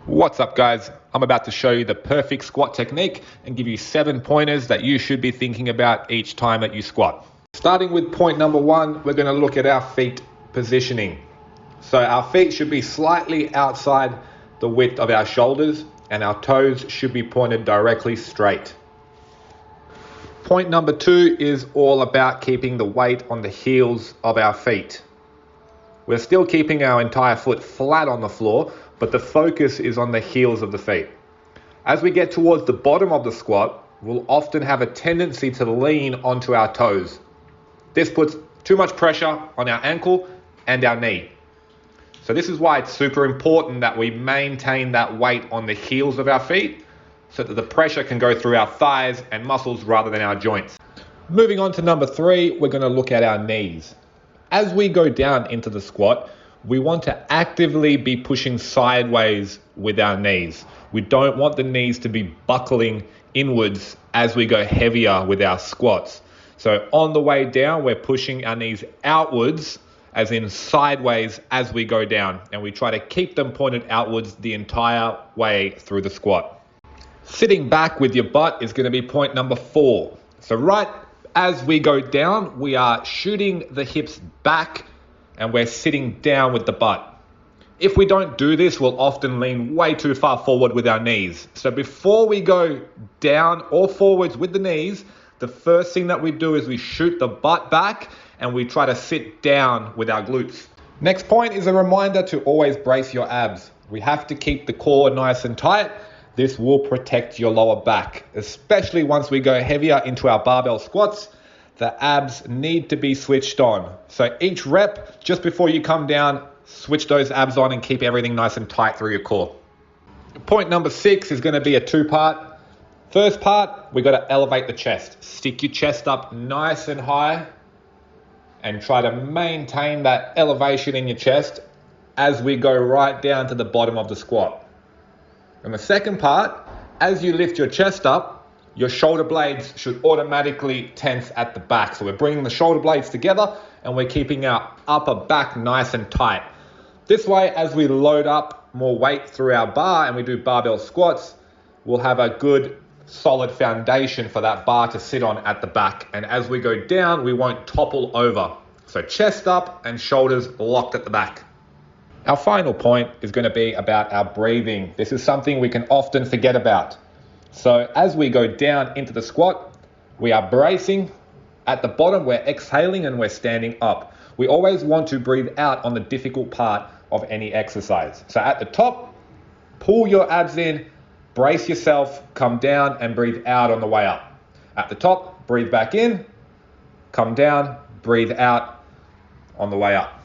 What's up, guys? I'm about to show you the perfect squat technique and give you 7 pointers that you should be thinking about each time that you squat. Starting with point number 1, we're going to look at our feet positioning. So our feet should be slightly outside the width of our shoulders and our toes should be pointed directly straight. Point number 2 is all about keeping the weight on the heels of our feet. We're still keeping our entire foot flat on the floor, but the focus is on the heels of the feet. As we get towards the bottom of the squat, we'll often have a tendency to lean onto our toes. This puts too much pressure on our ankle and our knee. So this is why it's super important that we maintain that weight on the heels of our feet so that the pressure can go through our thighs and muscles rather than our joints. Moving on to number 3, we're going to look at our knees. As we go down into the squat, we want to actively be pushing sideways with our knees. We don't want the knees to be buckling inwards as we go heavier with our squats. So on the way down, we're pushing our knees outwards, as in sideways as we go down. And we try to keep them pointed outwards the entire way through the squat. Sitting back with your butt is going to be point number 4. So right as we go down, we are shooting the hips back and we're sitting down with the butt. If we don't do this, we'll often lean way too far forward with our knees. So before we go down or forwards with the knees, the first thing that we do is we shoot the butt back and we try to sit down with our glutes. Next point is a reminder to always brace your abs. We have to keep the core nice and tight. This will protect your lower back, especially once we go heavier into our barbell squats. The abs need to be switched on. So each rep, just before you come down, switch those abs on and keep everything nice and tight through your core. Point number 6 is going to be a 2-part. First part, we got to elevate the chest. Stick your chest up nice and high and try to maintain that elevation in your chest as we go right down to the bottom of the squat. And the second part, as you lift your chest up, your shoulder blades should automatically tense at the back. So we're bringing the shoulder blades together and we're keeping our upper back nice and tight. This way, as we load up more weight through our bar and we do barbell squats, we'll have a good solid foundation for that bar to sit on at the back. And as we go down, we won't topple over. So chest up and shoulders locked at the back. Our final point is going to be about our breathing. This is something we can often forget about. So as we go down into the squat, we are bracing. At the bottom, we're exhaling and we're standing up. We always want to breathe out on the difficult part of any exercise. So at the top, pull your abs in, brace yourself, come down and breathe out on the way up. At the top, breathe back in, come down, breathe out on the way up.